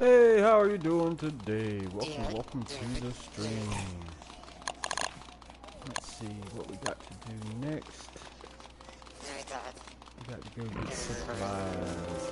Hey, how are you doing today? Welcome to the stream. Let's see what we got to do next. We got to go get supplies.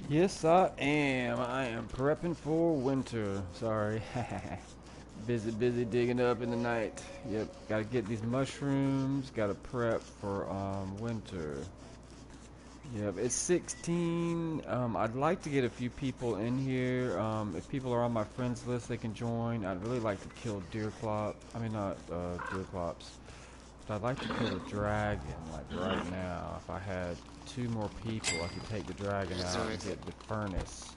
Yes, I am. I am prepping for winter. Sorry. Busy digging up in the night. Yep, gotta get these mushrooms. Gotta prep for winter. Yep, it's 16. I'd like to get a few people in here. If people are on my friends list, they can join. I'd really like to kill deerclop. I mean, not deerclops. But I'd like to kill a dragon, like right now. If I had 2 more people, I could take the dragon out and get the furnace.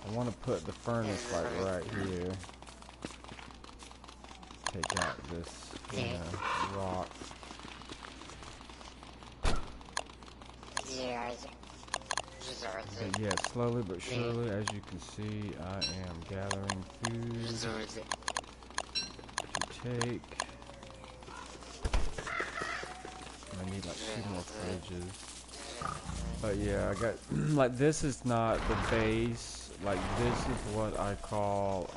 I want to put the furnace like right here. Take out this rock. But yeah, slowly but surely, as you can see, I am gathering food to take. I need like 2 more fridges. But yeah, I got like this is not the base. Like this is what I call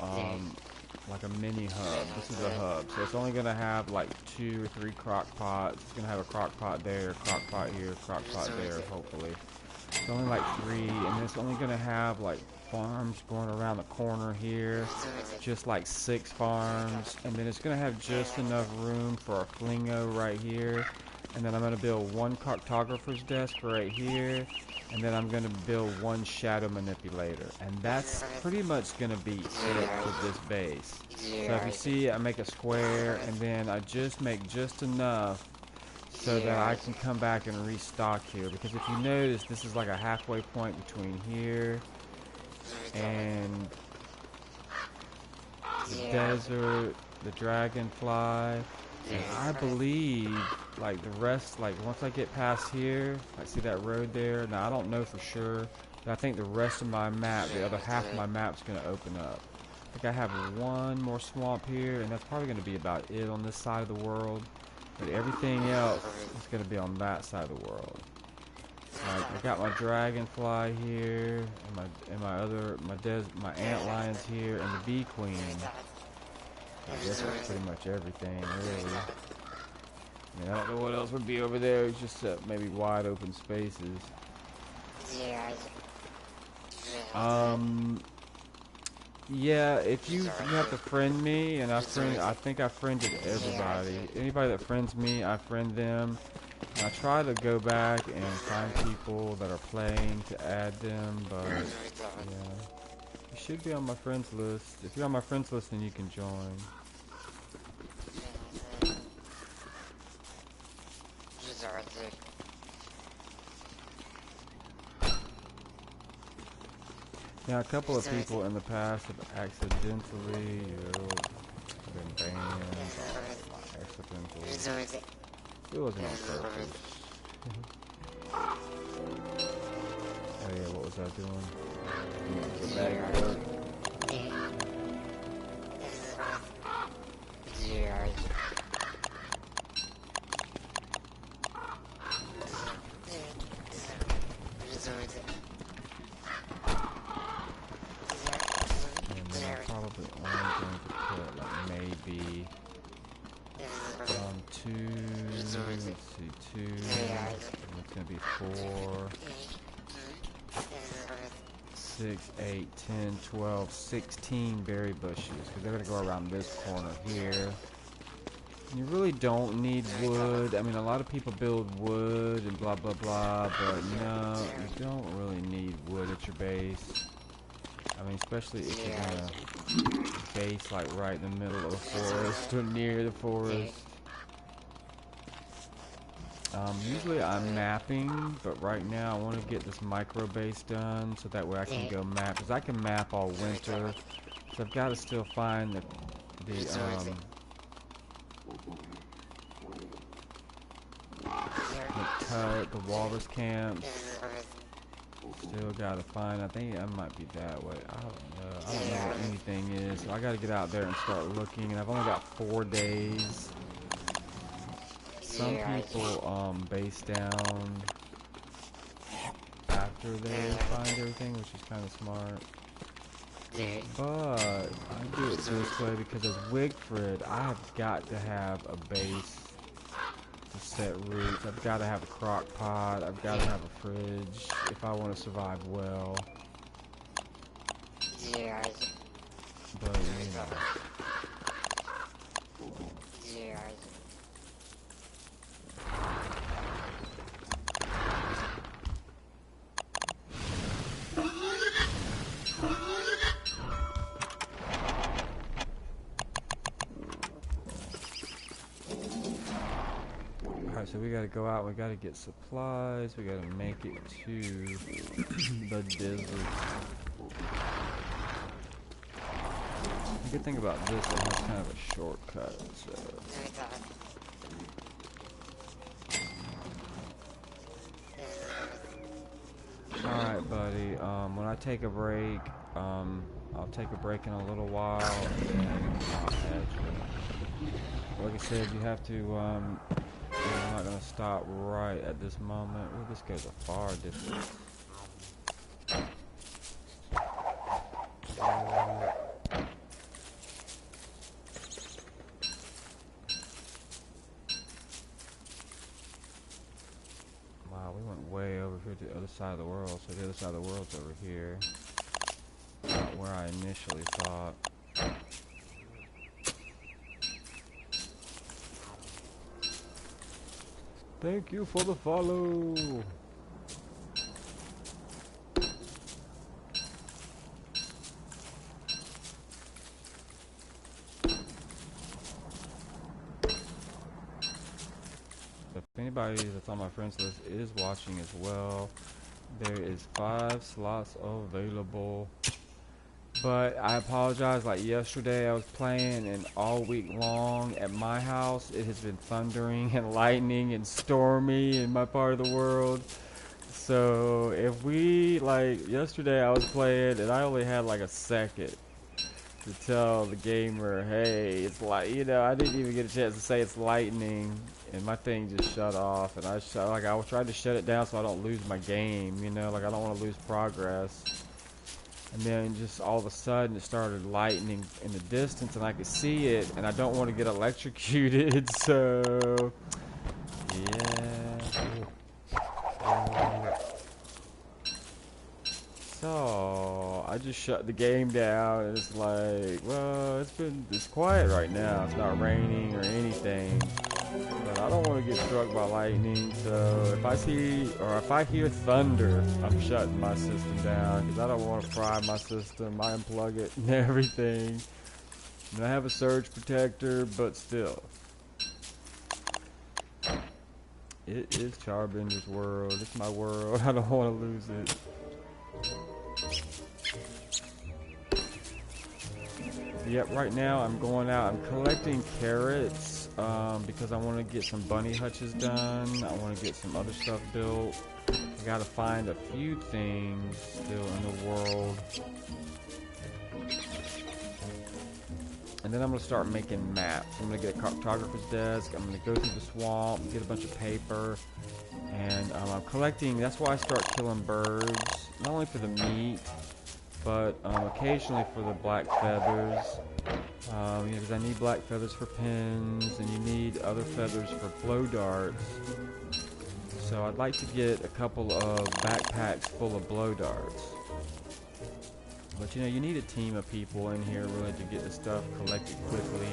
like a mini hub. This is a hub, so it's only gonna have like 2 or 3 crock pots. It's gonna have a crock pot there, crock pot here, crock pot there, hopefully. It's only like 3, and it's only gonna have like farms going around the corner here, just like 6 farms, and then it's gonna have just enough room for a flingo right here, and then I'm gonna build 1 cartographer's desk right here, and then I'm gonna build 1 shadow manipulator, and that's pretty much gonna be it for this base. So if you see, I make a square, and then I just make just enough so that I can come back and restock here, because if you notice, this is like a halfway point between here and the desert, the dragonfly, and I believe like the rest, like once I get past here, I see that road there. Now I don't know for sure, but I think the rest of my map, the other half of my map's gonna open up. I think I have 1 more swamp here, and that's probably gonna be about it on this side of the world. But everything else is going to be on that side of the world. Like, I got my dragonfly here, and my antlions here, and the bee queen. I guess that's pretty much everything, really. I mean, I don't know what else would be over there. It's just maybe wide open spaces. Yeah, if you have to friend me, and I think I friended everybody. Anybody that friends me, I friend them. I try to go back and find people that are playing to add them, but yeah. You should be on my friends list. If you're on my friends list, then you can join. Yeah, a couple of people in the past have accidentally, been banned accidentally. It wasn't on purpose. Oh yeah, what was I doing? Get back to work. And then I'm probably only going to put like maybe let's see, 2, and it's going to be 4, 6, 8, 10, 12, 16 berry bushes, because they're going to go around this corner here. And you really don't need wood. I mean, a lot of people build wood and blah blah blah, but no, you don't really need wood at your base. I mean, especially if you're gonna base like right in the middle of the forest or near the forest. Usually I'm mapping, but right now I want to get this micro base done so that way I can go map, because I can map all winter. So I've got to still find the cut, the walrus camps. Still gotta find. I think I might be that way. I don't know. I don't know what anything is. So I gotta get out there and start looking. And I've only got 4 days. Some people base down after they find everything, which is kind of smart. But I do it this way because as Wigfred, I've got to have a base to set roots. I've got to have a crock pot. I've got to have a fridge if I want to survive well. But you know. Alright, so we gotta go out, we gotta get supplies, we gotta make it to the desert. The good thing about this, it has kind of a shortcut, so. Alright, buddy, when I take a break, I'll take a break in a little while, and then I'll add you. Like I said, you have to, I'm not going to stop right at this moment. Ooh, this goes a far distance. Wow, we went way over here to the other side of the world. So the other side of the world's over here. Not where I initially thought. Thank you for the follow. If anybody that's on my friends list is watching as well, there is 5 slots available. But I apologize, like yesterday I was playing and all week long at my house it has been thundering and lightning and stormy in my part of the world. So if we, like yesterday I was playing and I only had like a second to tell the gamer, hey, it's like, you know, I didn't even get a chance to say it's lightning and my thing just shut off, and I tried to shut it down so I don't lose my game, you know, like I don't want to lose progress. And then just all of a sudden it started lightning in the distance and I could see it and I don't want to get electrocuted, so yeah. So I just shut the game down and it's like, well, it's quiet right now. It's not raining or anything. But I don't want to get struck by lightning, so if I see, or if I hear thunder, I'm shutting my system down, because I don't want to fry my system. I unplug it and everything. And I have a surge protector, but still. It is Charbender's world. It's my world. I don't want to lose it. Yep, right now I'm going out. I'm collecting carrots because I want to get some bunny hutches done. I want to get some other stuff built. I got to find a few things still in the world. And then I'm going to start making maps. I'm going to get a cartographer's desk. I'm going to go through the swamp, get a bunch of paper. And I'm collecting, that's why I start killing birds. Not only for the meat, but occasionally for the black feathers. You know, because I need black feathers for pins, and you need other feathers for blow darts. So I'd like to get a couple of backpacks full of blow darts. But you know, you need a team of people in here really to get the stuff collected quickly.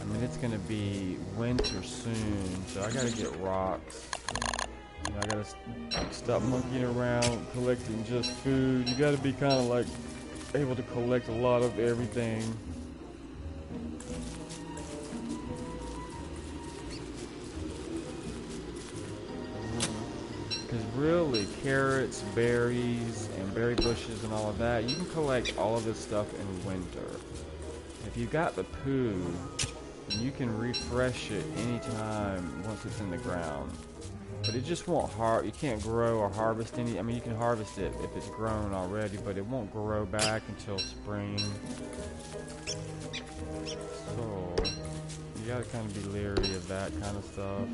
I mean, it's going to be winter soon, so I got to get rocks. You know, I got to stop monkeying around collecting just food. You got to be kind of like able to collect a lot of everything. Because really, carrots, berries, and berry bushes and all of that, you can collect all of this stuff in winter. If you got the poo, you can refresh it anytime once it's in the ground. But it just won't you can't grow or harvest any. I mean, you can harvest it if it's grown already, but it won't grow back until spring. So, you gotta kind of be leery of that kind of stuff.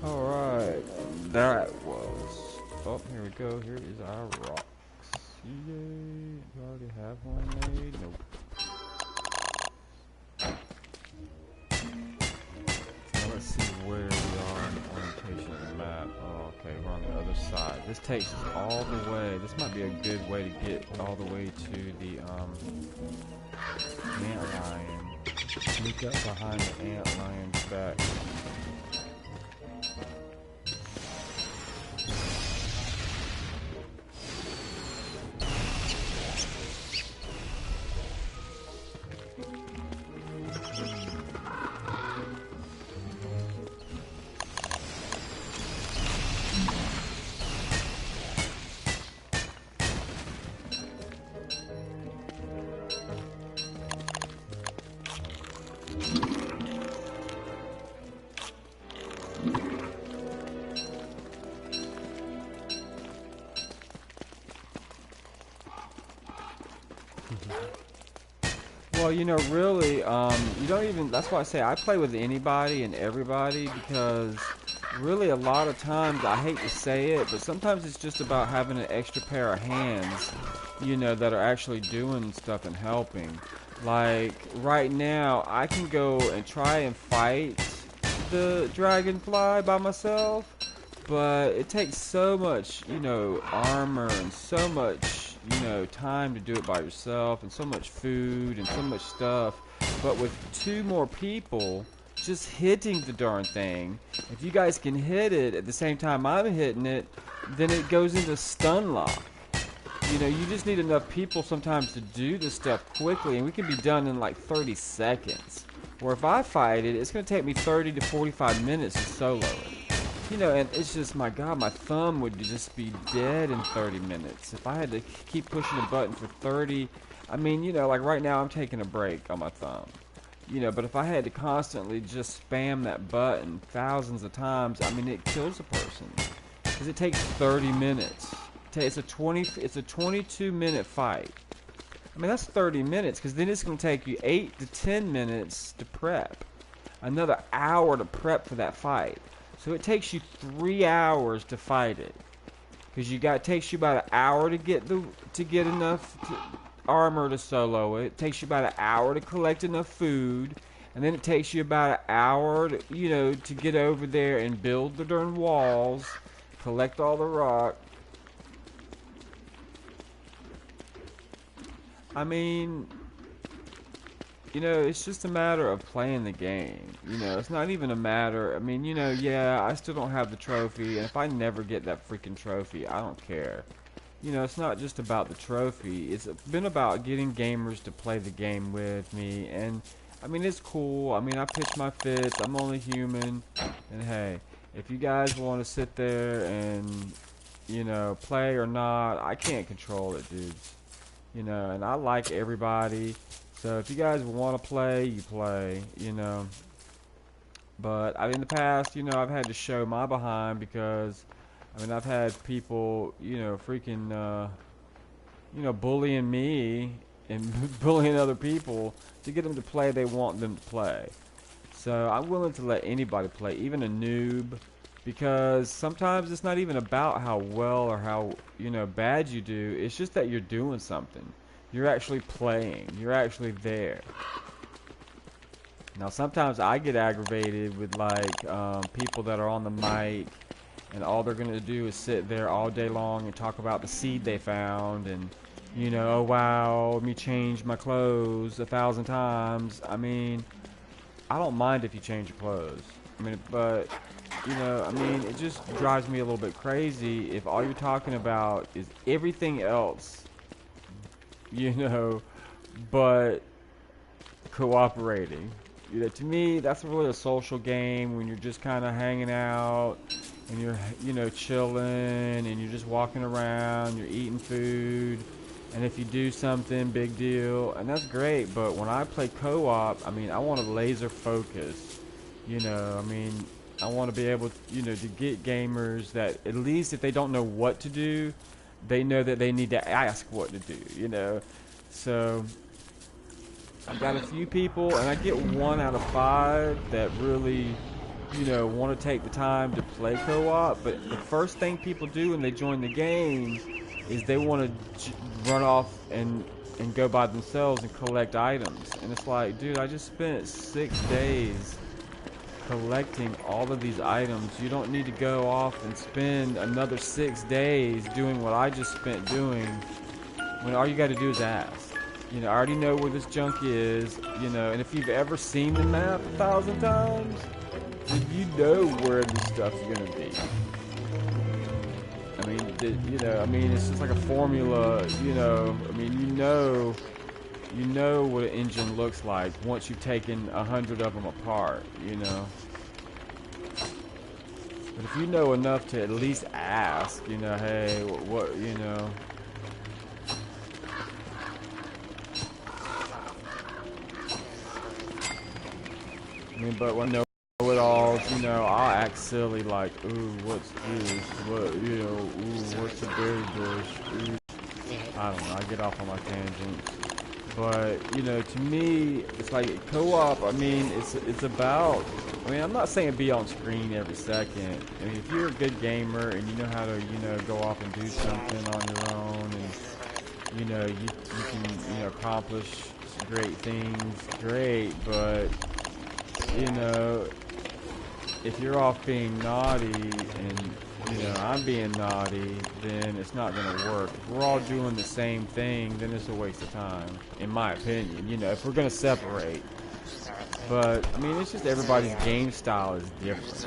Alright, that was... Oh, here we go. Here is our rocks. Yay! You already have one made? Nope. Now let's see where we are in the orientation of the map. Oh, okay, we're on the other side. This takes us all the way. This might be a good way to get all the way to the antlion. Sneak up behind the antlion's back. Well, you know, really, you don't even, that's why I say I play with anybody and everybody, because really a lot of times, I hate to say it, but sometimes it's just about having an extra pair of hands, you know, that are actually doing stuff and helping. Like, right now, I can go and try and fight the dragonfly by myself, but it takes so much, you know, armor and so much, you know, time to do it by yourself, and so much food and so much stuff. But with two more people just hitting the darn thing, if you guys can hit it at the same time I'm hitting it, then it goes into stun lock. You know, you just need enough people sometimes to do this stuff quickly, and we can be done in like 30 seconds. Where if I fight it, it's going to take me 30 to 45 minutes to solo it. You know, and it's just, my God, my thumb would just be dead in 30 minutes. If I had to keep pushing the button for 30, I mean, you know, like right now I'm taking a break on my thumb. You know, but if I had to constantly just spam that button thousands of times, I mean, it kills a person. Because it takes 30 minutes. It's a 22-minute fight. I mean, that's 30 minutes, because then it's going to take you 8 to 10 minutes to prep. another hour to prep for that fight. So it takes you 3 hours to fight it. Because it takes you about an hour to get enough armor to solo it. It takes you about an hour to collect enough food, and then it takes you about an hour to get over there and build the darn walls, collect all the rock. I mean, it's just a matter of playing the game. It's not even a matter. I mean, yeah, I still don't have the trophy, and if I never get that freaking trophy, I don't care. It's not just about the trophy. It's been about getting gamers to play the game with me, and I mean, it's cool. I mean, I pitch my fits. I'm only human, and hey, if you guys want to sit there and play or not, I can't control it, dudes. And I like everybody. So if you guys want to play, you play, But in the past, I've had to show my behind because, I've had people, freaking, bullying me and bullying other people to get them to play they want them to play. So I'm willing to let anybody play, even a noob, because sometimes it's not even about how well or how, bad you do. It's just that you're doing something. You're actually playing. You're actually there. Now, sometimes I get aggravated with, people that are on the mic, and all they're going to do is sit there all day long and talk about the seed they found, and, oh, wow, let me change my clothes 1,000 times. I mean, I don't mind if you change your clothes. But, it just drives me a little bit crazy if all you're talking about is everything else, but cooperating. To me, that's really a social game when you're just kind of hanging out and you're, chilling and you're just walking around, you're eating food, and if you do something, big deal, and that's great. But when I play co-op, I want to laser focus. I want to be able, to get gamers that at least if they don't know what to do, they know that they need to ask what to do, So I've got a few people, and I get 1 out of 5 that really, want to take the time to play co-op. But the first thing people do when they join the game is they want to run off and go by themselves and collect items. And it's like, dude, I just spent 6 days collecting all of these items. You don't need to go off and spend another 6 days doing what I just spent doing when all you got to do is ask. I already know where this junk is, and if you've ever seen the map 1,000 times, you know where this stuff's gonna be. It's just like a formula, you know what an engine looks like once you've taken 100 of them apart, But if you know enough to at least ask, hey, what. But when I know it all, I'll act silly like, ooh, what's this? What, ooh, what's the berry bush? Ooh. I don't know, I get off on my tangents. But, to me, it's like co-op, it's about, I'm not saying be on screen every second. If you're a good gamer and you know how to, go off and do something on your own and, you can, accomplish great things, great, but if you're off being naughty and, I'm being naughty, then it's not going to work. If we're all doing the same thing, then it's a waste of time, in my opinion, if we're going to separate. But, it's just everybody's game style is different,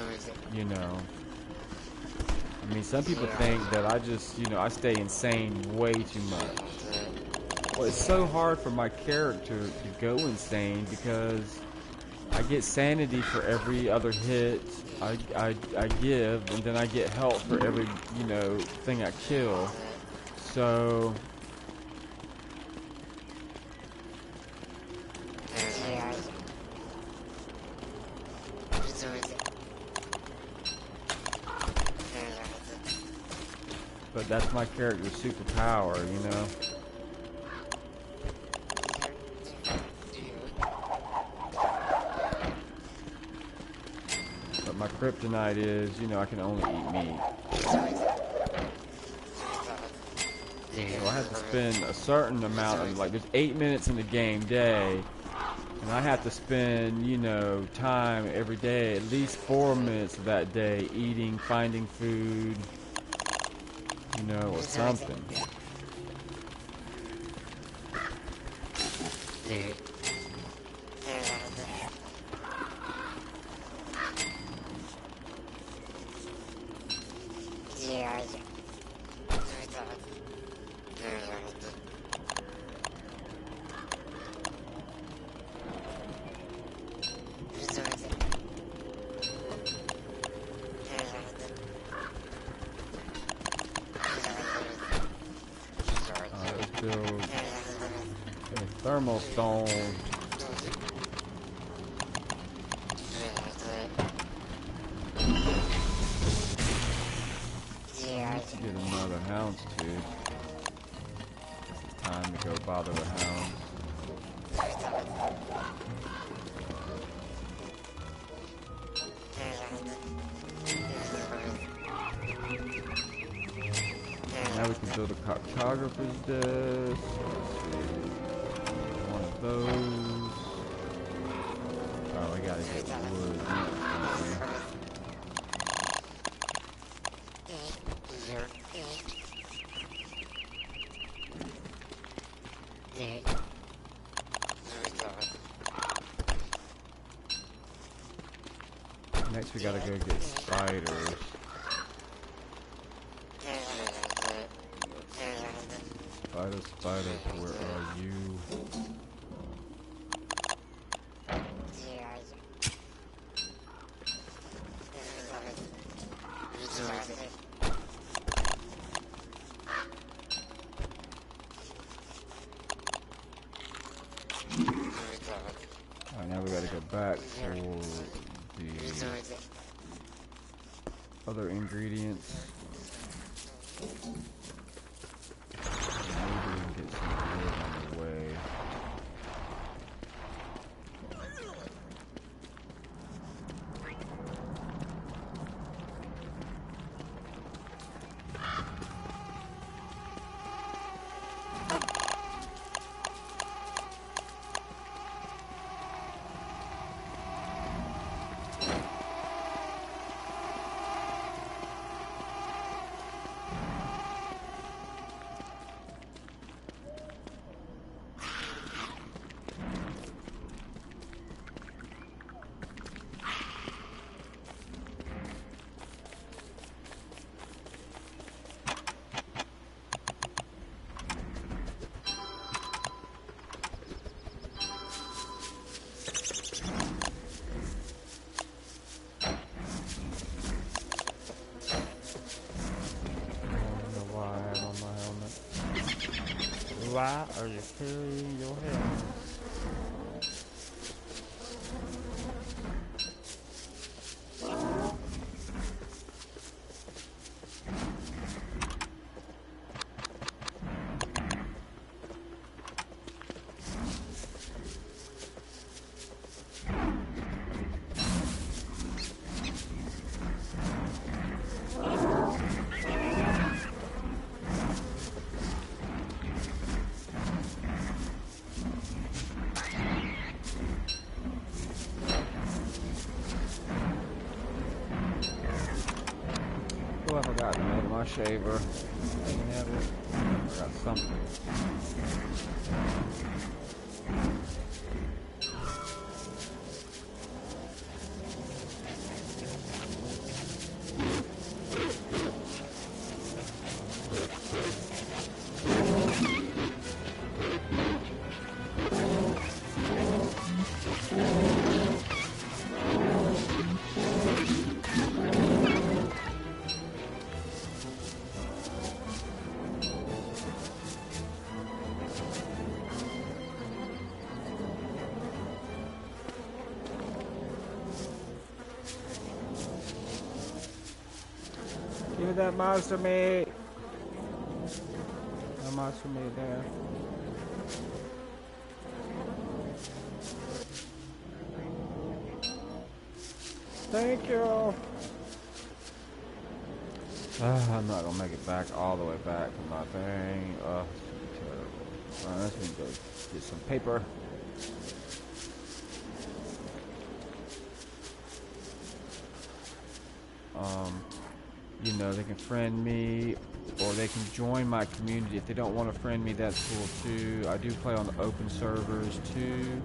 some people think that I just, I stay insane way too much. Well, it's so hard for my character to go insane because I get sanity for every other hit I give, and then I get health for every, thing I kill. So but that's my character's superpower, my kryptonite is, you know, I can only eat meat. So I have to spend a certain amount of, like, there's 8 minutes in the game day, and I have to spend, you know, time every day, at least 4 minutes of that day, eating, finding food, you know, or something. Build a thermal stone. I need to get another hounds too. It's time to go bother the hounds. Now we can build a cartographer's desk. Let's see. One of those. Oh, we gotta get wood. Next we gotta go get spiders. Spiders, where are you? Alright, now we gotta go back for the other ingredients. Maybe we can get some wood on the way. Why are you carrying your head? Oh, I forgot to make my shaver. I can have it. I forgot something. Give me that monster meat. That monster meat there. Thank you. I'm not gonna make it back all the way back from my thing. It's terrible. Let's go get some paper. You know, they can friend me, or they can join my community. If they don't want to friend me, that's cool too. I do play on the open servers too,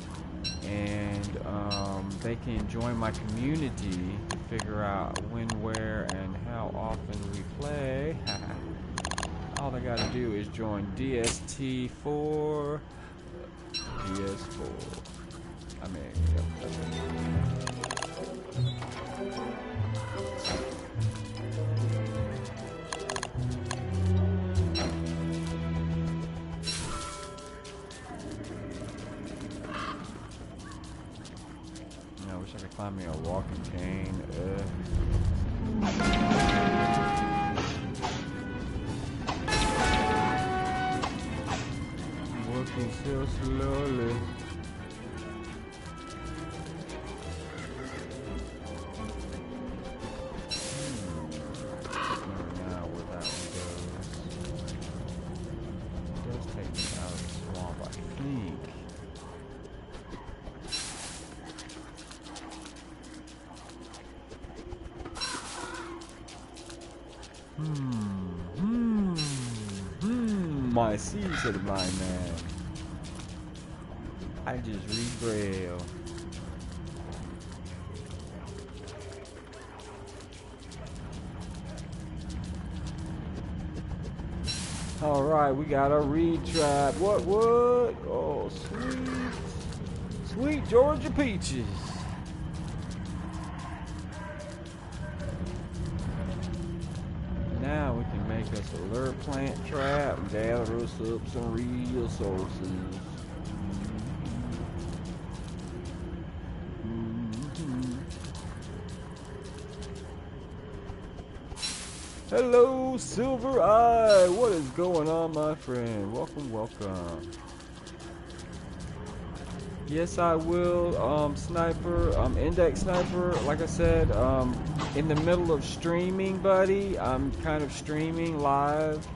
and they can join my community to figure out when, where, and how often we play. All they gotta do is join DST4, DS4. I mean, yep, that's it. I wish I could find me a walking cane. Walking so slowly. Now where that one goes. It does take me out of the swamp, I think. My seeds of mine, man. I just read Braille. Alright, we got a reed trap. What? Oh, sweet. Sweet Georgia peaches. Now we can make us a lure plant trap and gather us up some resources. Hello, Silver Eye. What is going on, my friend? Welcome, welcome. Yes, I will. Sniper, Index Sniper. Like I said, in the middle of streaming, buddy. I'm kind of streaming live,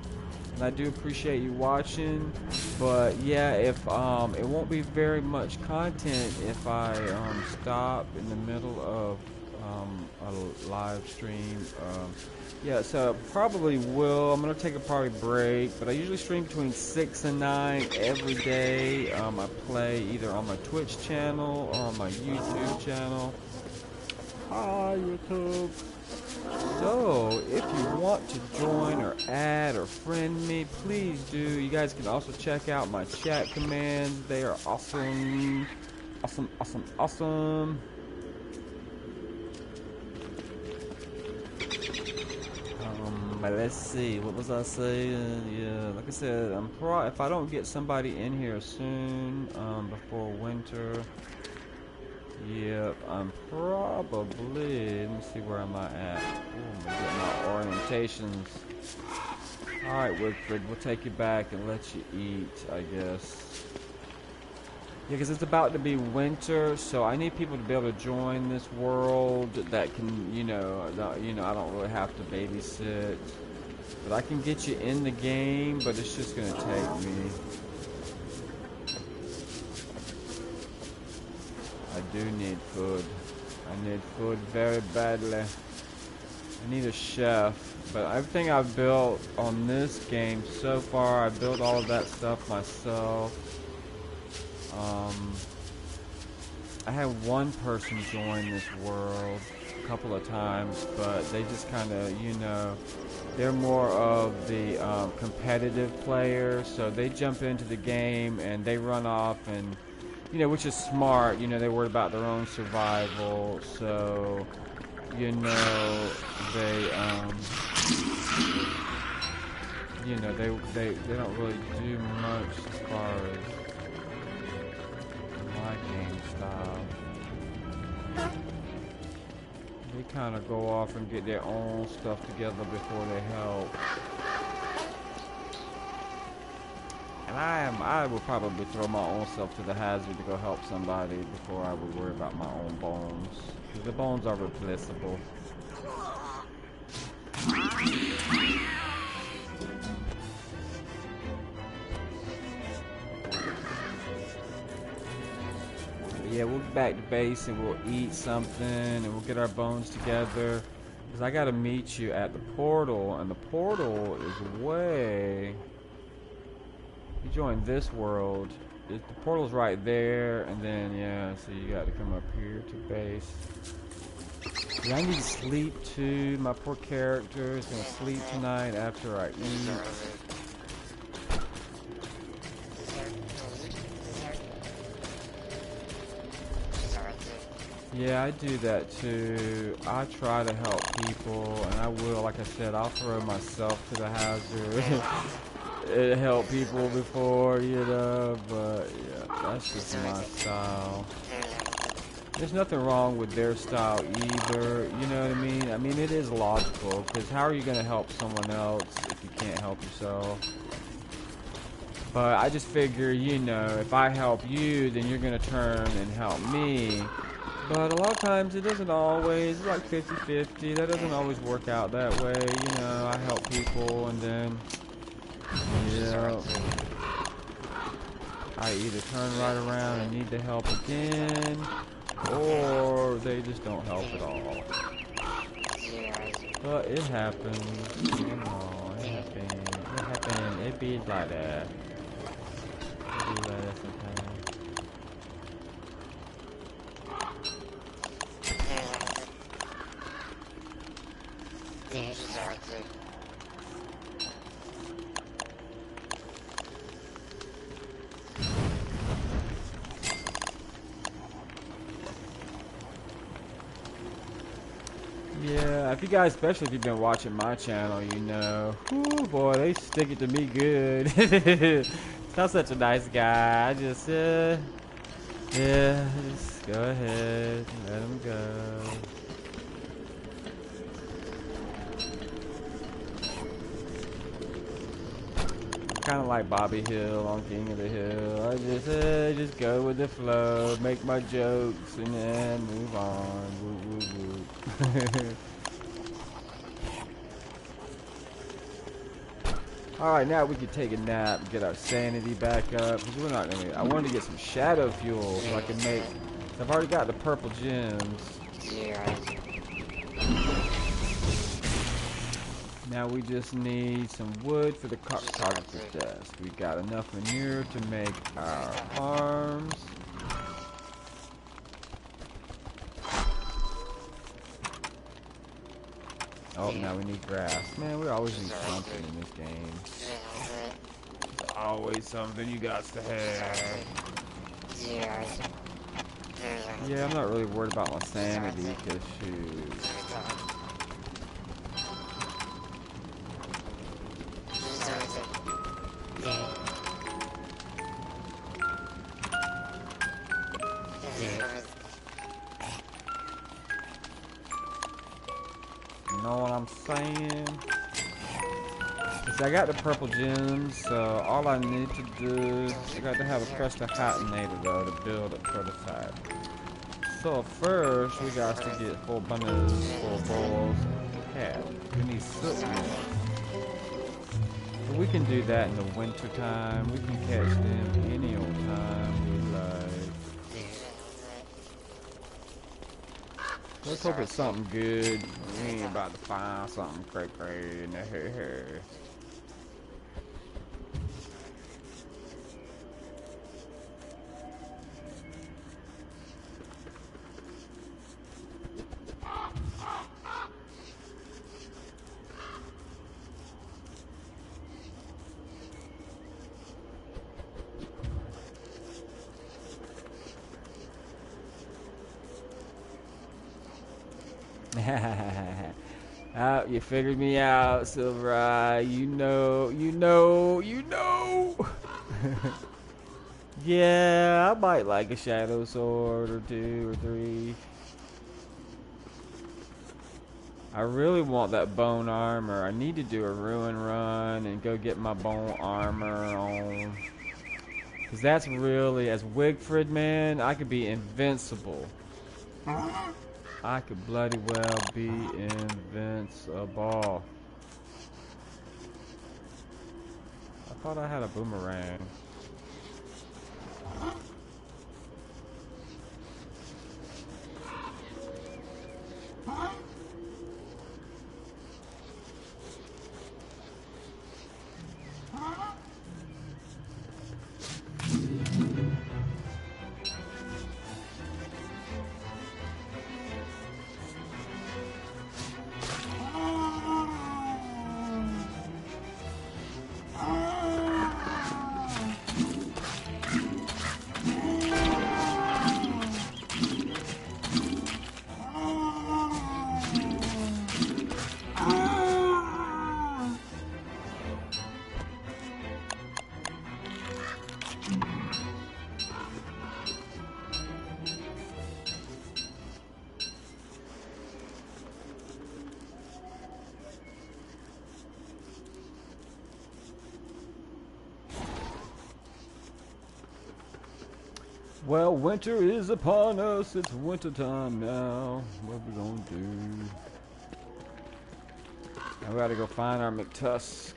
and I do appreciate you watching. But yeah, if it won't be very much content if I stop in the middle of a live stream. Yeah, so probably will. I'm gonna take a probably break, but I usually stream between 6 and 9 every day. I play either on my Twitch channel or on my YouTube channel. Hi, YouTube. So, if you want to join or add or friend me, please do. You guys can also check out my chat commands. They are awesome. Awesome, awesome, awesome. But let's see, what was I saying? Yeah, like I said, if I don't get somebody in here soon, before winter, yep, I'm probably, let me see, where am I at? Ooh, I'm getting my orientations. Alright, Wickford, we'll take you back and let you eat, I guess. Yeah, because it's about to be winter, so I need people to be able to join this world that can, I don't really have to babysit. But I can get you in the game, but it's just going to take me. I do need food. I need food very badly. I need a chef. But everything I've built on this game so far, I built all of that stuff myself. I had one person join this world a couple of times, but they just kind of, they're more of the competitive players, so they jump into the game and they run off and, which is smart, they worry about their own survival, so, they, they don't really do much as far as my game style. They kind of go off and get their own stuff together before they help. And I would probably throw my own self to the hazard to go help somebody before I would worry about my own bones. Because the bones are replaceable. Yeah, we'll get back to base and we'll eat something and we'll get our bones together. Because I gotta meet you at the portal, and the portal is way... You join this world. The portal's right there, and then, yeah, so you got to come up here to base. Yeah, I need to sleep too. My poor character is gonna sleep tonight after I eat. Yeah, I do that too. I try to help people, and I will, like I said, I'll throw myself to the hazard. It helped people before, you know, but yeah, that's just my style. There's nothing wrong with their style either, you know what I mean? I mean, it is logical, because how are you going to help someone else if you can't help yourself? But I just figure, you know, if I help you, then you're going to turn and help me. But a lot of times it doesn't always, it's like 50-50, that doesn't always work out that way, you know, I help people and then, yeah, I either turn right around and need the help again, or they just don't help at all. But it happens, you know, it happens, it be like that. It be like that sometimes. Yeah, if you guys, especially if you've been watching my channel, you know, whoo, boy, they stick it to me good. I'm such a nice guy. I just, yeah, just go ahead, let him go. Kind of like Bobby Hill on King of the Hill. I just go with the flow, make my jokes, and then move on. Woo, woo, woo. Alright, now we can take a nap and get our sanity back up. Because we're not gonna. I wanted to get some shadow fuel so I can make. I've already got the purple gems. Now we just need some wood for the cartographer's desk. We got enough manure to make our farms. Oh, now we need grass. Man, we always need something in this game. There's always something you got to have. Yeah, I'm not really worried about my sanity, because shoot. You know what I'm saying? See, I got the purple gems, so all I need to do is I got to have a crushed hatonator though to build a prototype. So first we got to get full bundles, full bowls, hat. We need soot mist. So we can do that in the winter time. We can catch them any old time we like. Let's hope it's something good. We ain't about to find something cray-cray in the hair. Oh, you figured me out, Silver Eye. You know. Yeah, I might like a shadow sword or 2 or 3. I really want that bone armor. I need to do a ruin run and go get my bone armor on. Cause that's really, as Wigfrid, man, I could be invincible. I could bloody well be invincible. I thought I had a boomerang. Well, winter is upon us. It's winter time now. What we gonna do? I gotta go find our McTusks.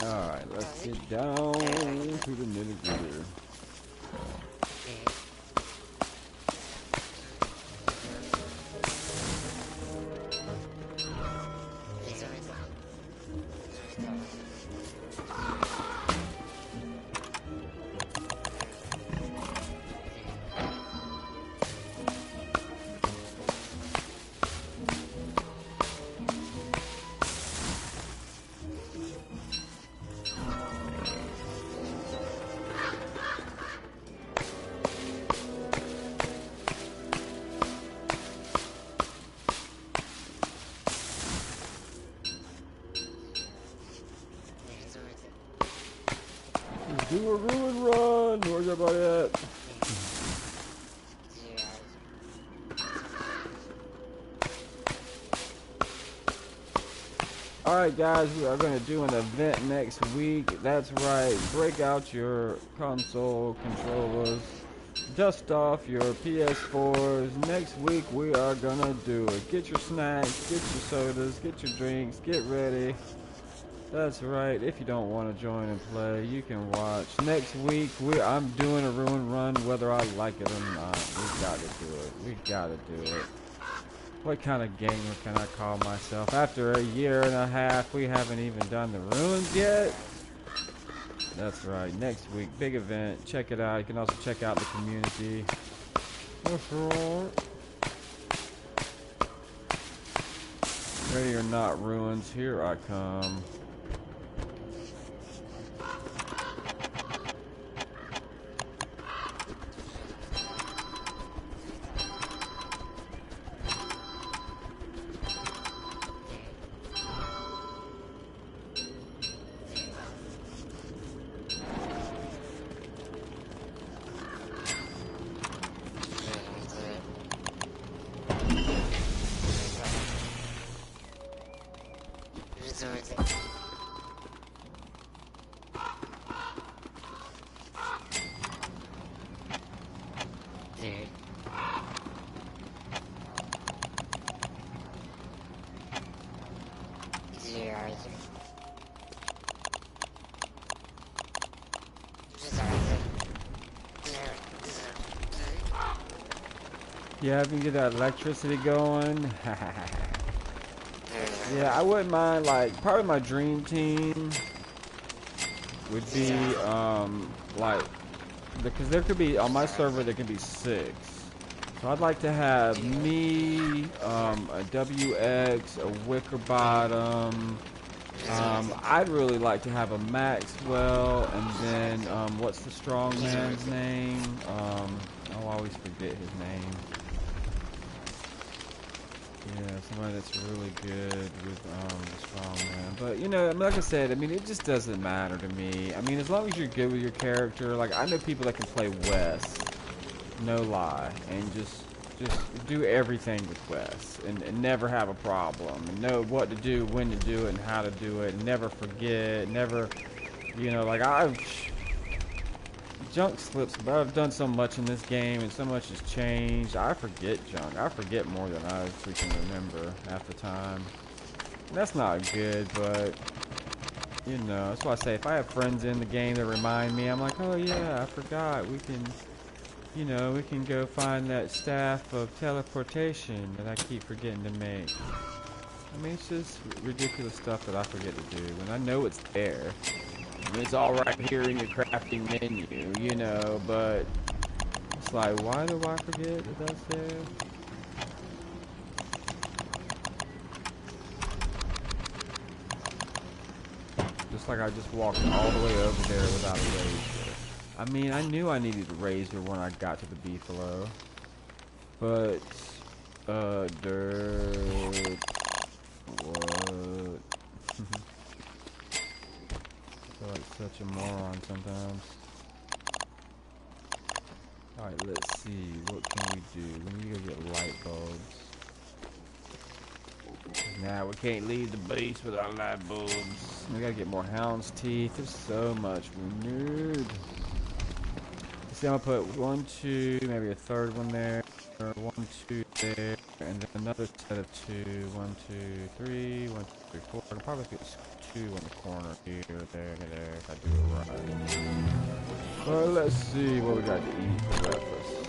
Alright, let's get down to the nitty-gritty. Do a ruin run! Where's everybody at? Alright guys, we are going to do an event next week. That's right, break out your console controllers, dust off your PS4s. Next week we are going to do it. Get your snacks, get your sodas, get your drinks, get ready. That's right, if you don't want to join and play, you can watch. Next week, I'm doing a ruin run whether I like it or not. We gotta do it. We gotta do it. What kind of gamer can I call myself? After a year and a half, we haven't even done the ruins yet? That's right, next week, big event. Check it out. You can also check out the community. That's right. Ready or not, ruins, here I come. Yeah, if you can get that electricity going. Yeah, I wouldn't mind, like, part of my dream team would be, like, because there could be, on my server, there can be 6. So I'd like to have me, a WX, a Wicker Bottom. I'd really like to have a Maxwell, and then, what's the strong man's name? I'll always forget his name. Yeah, somebody that's really good with the strongman. But you know, I mean, like I said, I mean, it just doesn't matter to me. I mean, as long as you're good with your character, like I know people that can play Wes, no lie, and just do everything with Wes, and never have a problem, and know what to do, when to do it, and how to do it, and never forget, never, you know, like I've junk slips, but I've done so much in this game and so much has changed. I forget junk. I forget more than I freaking remember half the time. And that's not good, but you know, that's why I say if I have friends in the game that remind me, I'm like, oh yeah, I forgot. We can, you know, we can go find that staff of teleportation that I keep forgetting to make. I mean, it's just ridiculous stuff that I forget to do, and I know it's there. And it's all right here in your crafting menu, you know, but it's like, why do I forget that that's there? Just like I just walked all the way over there without a razor. I mean, I knew I needed a razor when I got to the beefalo. But, dirt. What? I feel like such a moron sometimes. Alright, let's see. What can we do? We need to go get light bulbs. Now we can't leave the base without light bulbs. We gotta get more hound's teeth. There's so much we need. See, I'm gonna put 1, 2, maybe a third one there. 1, 2 there, and then another set of 2. 1, 2, 3. 1, 2, 3, 4. I'll probably put 2 in the corner here, there, if I do it right. Well, let's see what we got to eat for breakfast.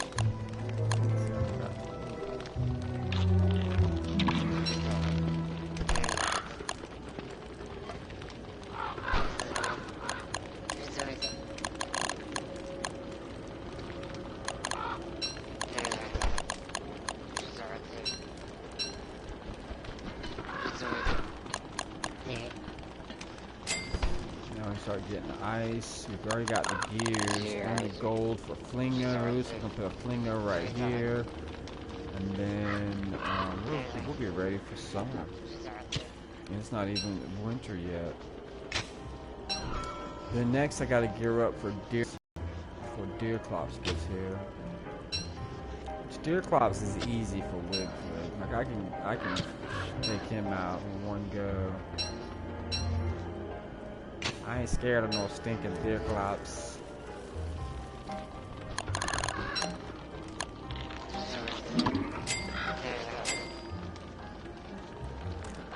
Start getting ice. We've already got the gears and the gold for flingos. We're gonna put a flingo right here, and then we'll be ready for summer. And it's not even winter yet. Then next, I gotta gear up for deer before deer clops gets here. Deer clops is easy for Wigfoot. Like I can take him out in one go. I ain't scared of no stinking deer clops.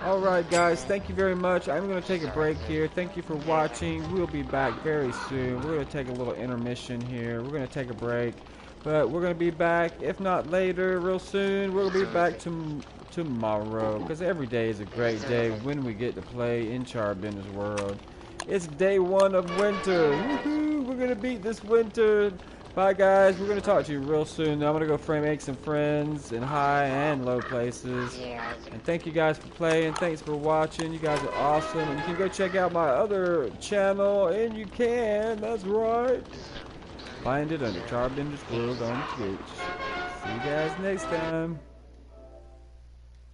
Alright guys, thank you very much. I'm going to take a break here. Thank you for watching. We'll be back very soon. We're going to take a little intermission here. We're going to take a break. But we're going to be back, if not later, real soon. We'll be back tomorrow. Because every day is a great day when we get to play in Charbender's world. It's day 1 of winter. Woohoo! We're gonna beat this winter. Bye guys. We're gonna talk to you real soon. I'm gonna go make some friends in high and low places. And thank you guys for playing. Thanks for watching. You guys are awesome. And you can go check out my other channel, and you can. That's right. Find it under Charbender's World on Twitch. See you guys next time.